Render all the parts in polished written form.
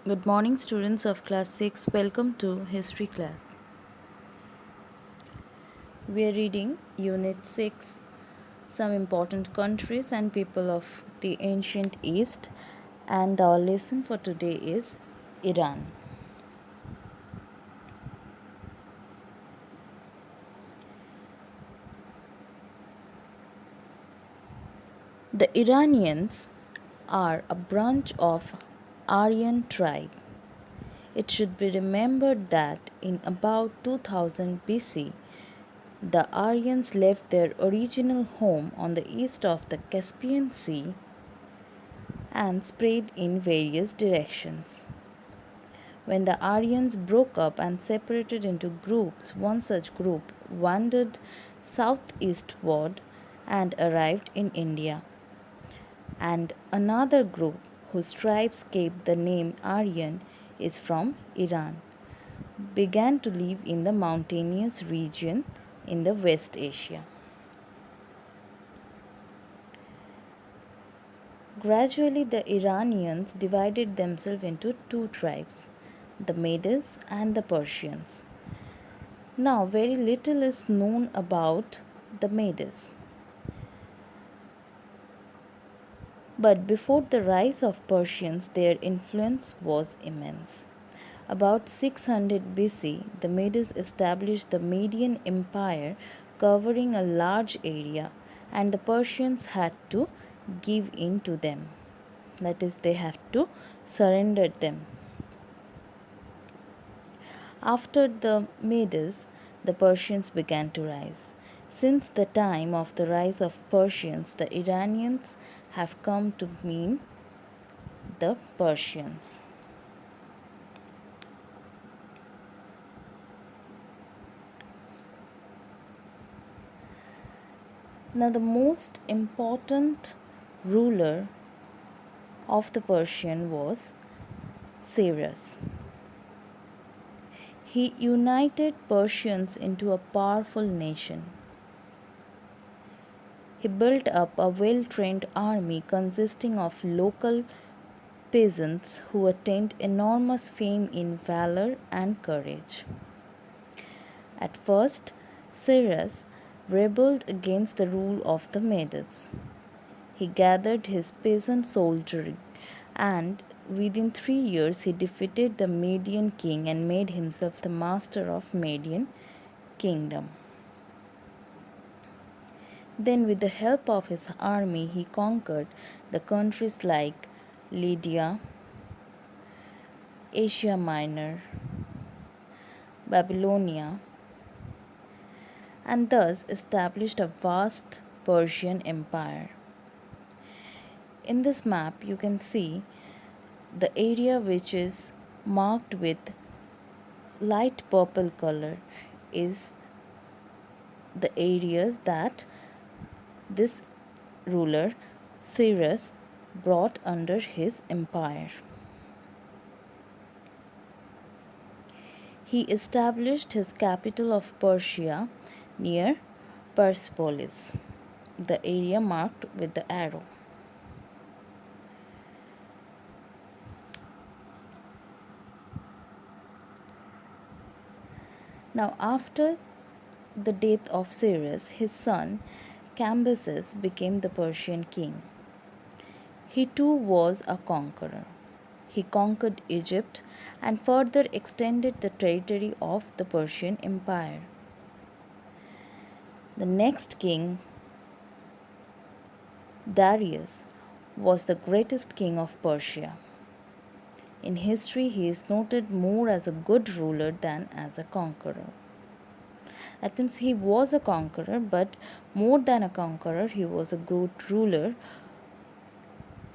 Good morning, students of class 6. Welcome to history class. We are reading unit 6, some important countries and people of the ancient East, and our lesson for today is Iran. The Iranians are a branch of Aryan tribe. It should be remembered that in about 2000 BC, the Aryans left their original home on the east of the Caspian Sea and spread in various directions. When the Aryans broke up and separated into groups, one such group wandered southeastward and arrived in India, and another group whose tribes gave the name Aryan is from Iran, began to live in the mountainous region in the West Asia. Gradually, the Iranians divided themselves into two tribes, the Medes and the Persians. Now, very little is known about the Medes. But before the rise of Persians, their influence was immense. About 600 BC, the Medes established the Median Empire covering a large area, and the Persians had to give in to them. That is, they have to surrender them. After the Medes, the Persians began to rise. Since the time of the rise of Persians, the Iranians have come to mean the Persians. Now, the most important ruler of the Persian was Cyrus. He united Persians into a powerful nation. He built up a well trained army consisting of local peasants who attained enormous fame in valor and courage. At first, Cyrus rebelled against the rule of the Medes. He gathered his peasant soldiery, and within 3 years he defeated the Median king and made himself the master of Median kingdom. Then, with the help of his army, he conquered the countries like Lydia, Asia Minor, Babylonia, and thus established a vast Persian Empire. In this map, you can see the area which is marked with light purple color is the areas that this ruler Cyrus brought under his empire. He established his capital of Persia near Persepolis, the area marked with the arrow. Now, after the death of Cyrus, his son Cambyses became the Persian king. He too was a conqueror. He conquered Egypt and further extended the territory of the Persian Empire. The next king, Darius, was the greatest king of Persia. In history, he is noted more as a good ruler than as a conqueror. That means he was a conqueror, but more than a conqueror, he was a good ruler.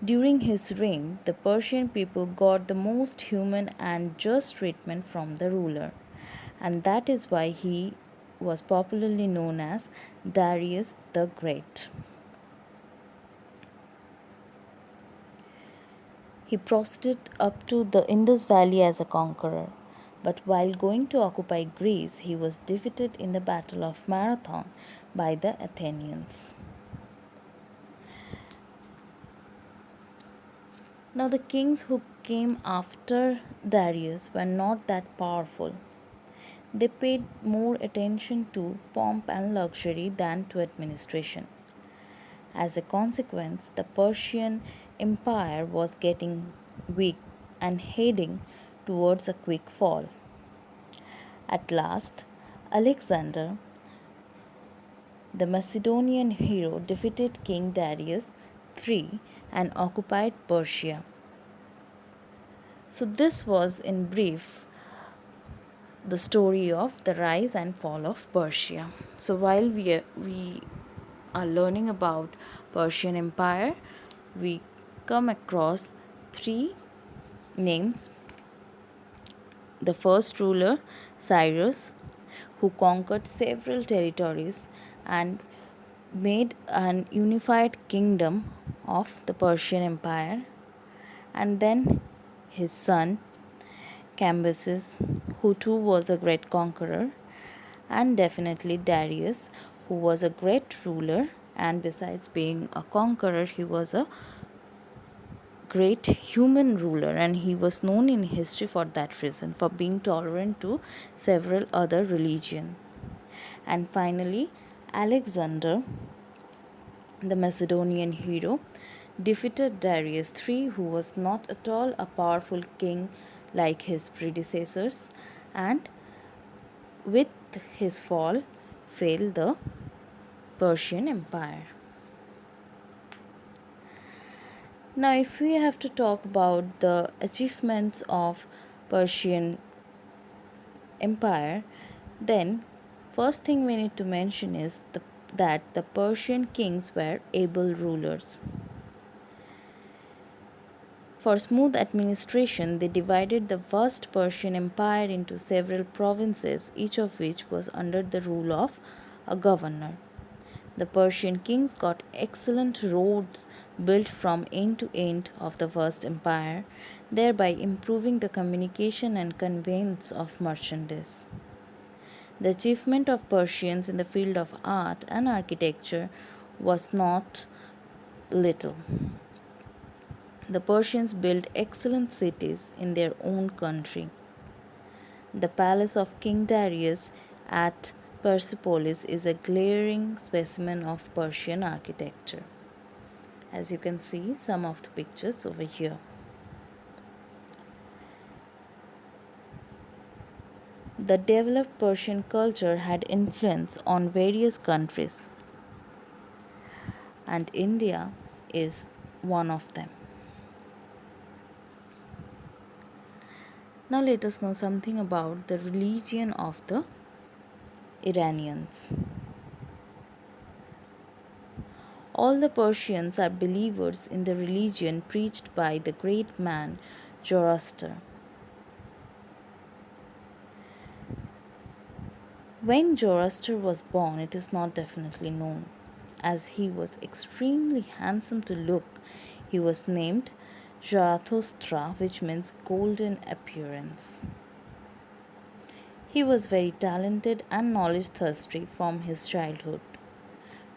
During his reign, the Persian people got the most human and just treatment from the ruler, and that is why he was popularly known as Darius the Great. He proceeded up to the Indus Valley as a conqueror, but while going to occupy Greece, he was defeated in the Battle of Marathon by the Athenians. Now, the kings who came after Darius were not that powerful. They paid more attention to pomp and luxury than to administration. As a consequence, the Persian Empire was getting weak and heading towards a quick fall. At last, Alexander, the Macedonian hero, defeated King Darius III and occupied Persia. So, this was in brief the story of the rise and fall of Persia. So, while we are learning about Persian Empire, we come across three names. The first ruler, Cyrus, who conquered several territories and made an unified kingdom of the Persian Empire, and then his son, Cambyses, who too was a great conqueror, and definitely Darius, who was a great ruler, and besides being a conqueror, he was a great human ruler, and he was known in history for that reason, for being tolerant to several other religions. And finally, Alexander, the Macedonian hero, defeated Darius III, who was not at all a powerful king like his predecessors, and with his fall fell the Persian Empire. Now, if we have to talk about the achievements of Persian Empire, then first thing we need to mention is that the Persian kings were able rulers. For smooth administration, they divided the vast Persian Empire into several provinces, each of which was under the rule of a governor. The Persian kings got excellent roads built from end to end of the vast empire, thereby improving the communication and conveyance of merchandise. The achievement of Persians in the field of art and architecture was not little. The Persians built excellent cities in their own country. The palace of King Darius at Persepolis is a glaring specimen of Persian architecture. As you can see some of the pictures over here. The developed Persian culture had influence on various countries, and India is one of them. Now let us know something about the religion of the Iranians. All the Persians are believers in the religion preached by the great man Zoroaster. When Zoroaster was born, it is not definitely known. As he was extremely handsome to look, he was named Zarathustra, which means golden appearance. He was very talented and knowledge thirsty from his childhood.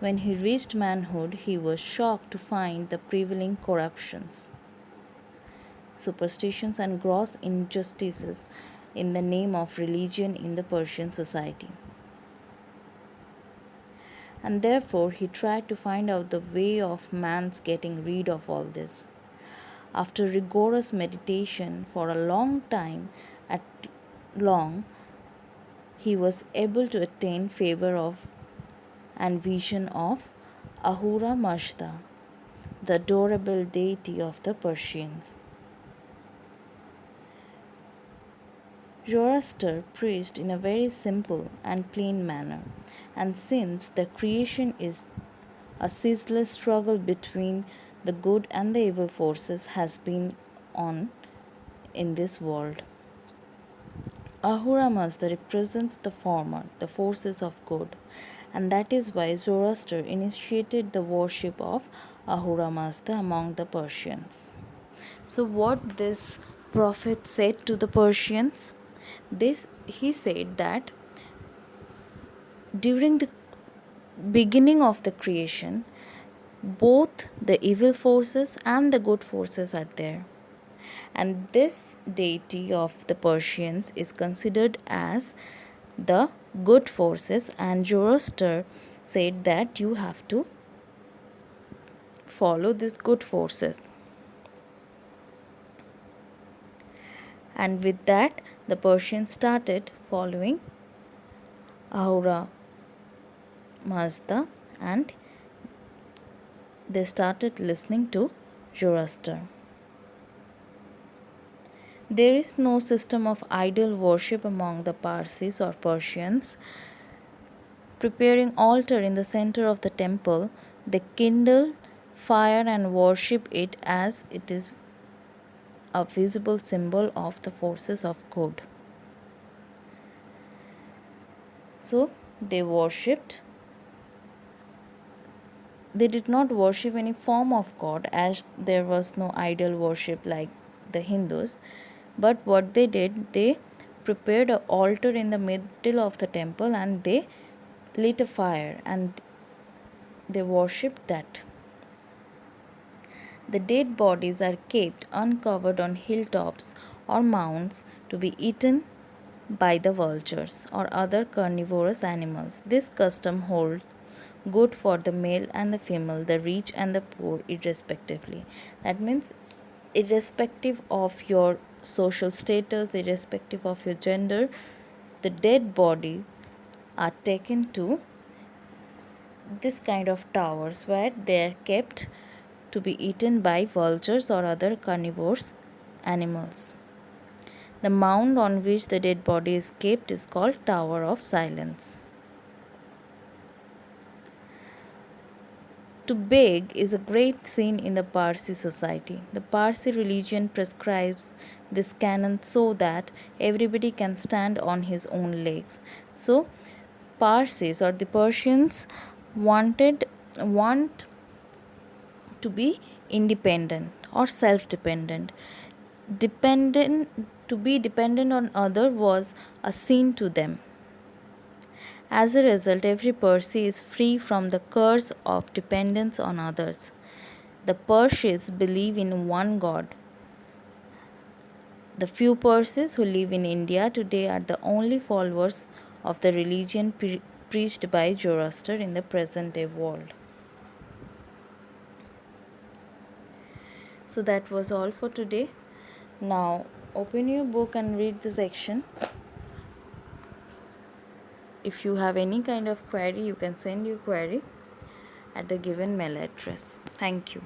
When he reached manhood, he was shocked to find the prevailing corruptions, superstitions, and gross injustices in the name of religion in the Persian society. And therefore, he tried to find out the way of man's getting rid of all this. After rigorous meditation for a long time, at long, he was able to attain favor of and vision of Ahura Mazda, the adorable deity of the Persians. Zoroaster preached in a very simple and plain manner, and since the creation is a ceaseless struggle between the good and the evil forces has been on in this world. Ahura Mazda represents the former, the forces of good, and that is why Zoroaster initiated the worship of Ahura Mazda among the Persians. So, what this prophet said to the Persians? He said that during the beginning of the creation, both the evil forces and the good forces are there, And this deity of the Persians is considered as the good forces, and Zoroaster said that you have to follow these good forces. And with that, the Persians started following Ahura Mazda, and they started listening to Zoroaster. There is no system of idol worship among the Parsis or Persians. Preparing altar in the center of the temple, they kindle fire and worship it as it is a visible symbol of the forces of good. So they worshipped. They did not worship any form of god, as there was no idol worship like the Hindus. But what they did, they prepared an altar in the middle of the temple and they lit a fire and they worshipped that. The dead bodies are kept uncovered on hilltops or mounds to be eaten by the vultures or other carnivorous animals. This custom holds good for the male and the female, the rich and the poor, irrespectively. That means, irrespective of your social status, irrespective of your gender, the dead body are taken to this kind of towers where they are kept to be eaten by vultures or other carnivorous animals. The mound on which the dead body is kept is called Tower of Silence. To beg is a great sin in the Parsi society. The Parsi religion prescribes this canon so that everybody can stand on his own legs. So, Parsis or the Persians want to be independent or self-dependent. Dependent to be dependent on other was a sin to them. As a result, every Parsi is free from the curse of dependence on others. The Parsis believe in one God. The few Parsis who live in India today are the only followers of the religion preached by Zoroaster in the present day world. So that was all for today. Now open your book and read the section. If you have any kind of query, you can send your query at the given mail address. Thank you.